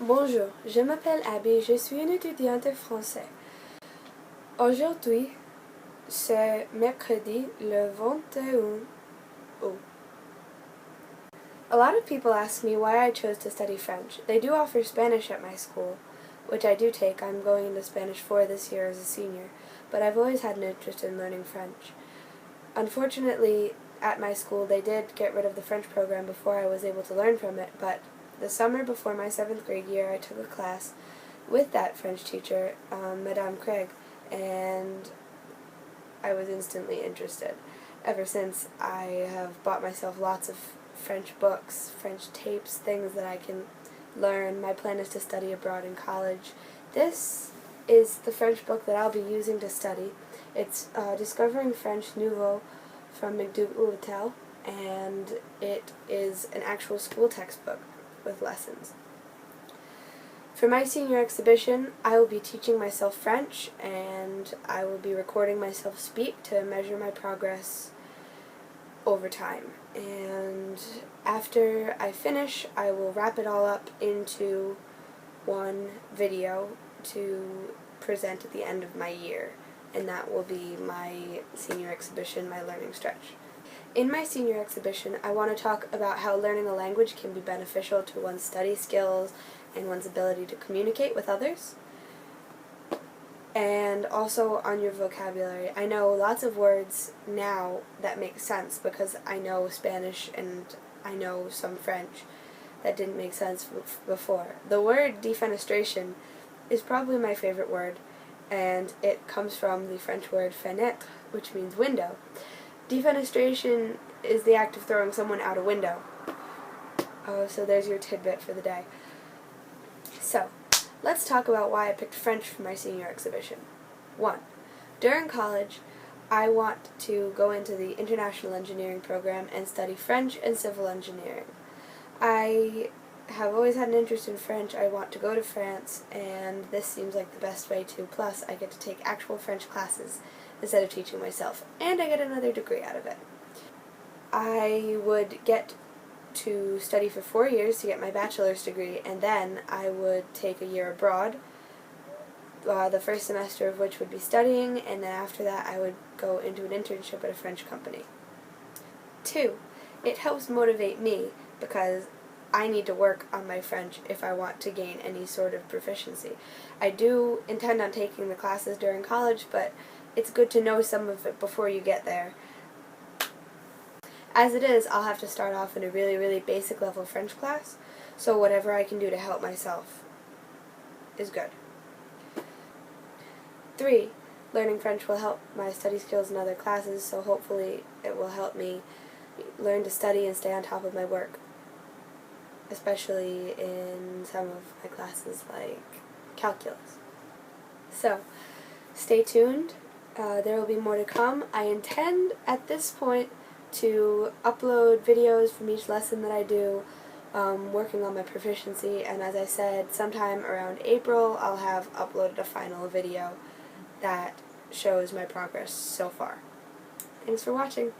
Bonjour, je m'appelle Abby, je suis une étudiante de français. Aujourd'hui, c'est mercredi le 21 août. A lot of people ask me why I chose to study French. They do offer Spanish at my school, which I do take. I'm going into Spanish 4 this year as a senior, but I've always had an interest in learning French. Unfortunately, at my school, they did get rid of the French program before I was able to learn from it, but the summer before my 7th grade year, I took a class with that French teacher, Madame Craig, and I was instantly interested. Ever since, I have bought myself lots of French books, French tapes, things that I can learn. My plan is to study abroad in college. This is the French book that I'll be using to study. It's Discovering French Nouveau from McDougall, and it is an actual school textbook with lessons. For my senior exhibition, I will be teaching myself French, and I will be recording myself speak to measure my progress over time. And after I finish, I will wrap it all up into one video to present at the end of my year, and that will be my senior exhibition, my learning stretch. In my senior exhibition, I want to talk about how learning a language can be beneficial to one's study skills and one's ability to communicate with others, and also on your vocabulary. I know lots of words now that make sense because I know Spanish and I know some French that didn't make sense before. The word defenestration is probably my favorite word, and it comes from the French word fenêtre, which means window. Defenestration is the act of throwing someone out a window. So there's your tidbit for the day. So, let's talk about why I picked French for my senior exhibition. 1. During college, I want to go into the International Engineering program and study French and Civil Engineering. I have always had an interest in French. I want to go to France, and this seems like the best way to. Plus, I get to take actual French classes instead of teaching myself, and I get another degree out of it. I would get to study for 4 years to get my bachelor's degree, and then I would take a year abroad, the first semester of which would be studying, and then after that I would go into an internship at a French company. 2. It helps motivate me because I need to work on my French if I want to gain any sort of proficiency. I do intend on taking the classes during college, but it's good to know some of it before you get there. As it is, I'll have to start off in a really, really basic level French class, so whatever I can do to help myself is good. 3. Learning French will help my study skills in other classes, so hopefully it will help me learn to study and stay on top of my work, especially in some of my classes like calculus. So, stay tuned. There will be more to come. I intend at this point to upload videos from each lesson that I do, working on my proficiency, and as I said, sometime around April I'll have uploaded a final video that shows my progress so far. Thanks for watching.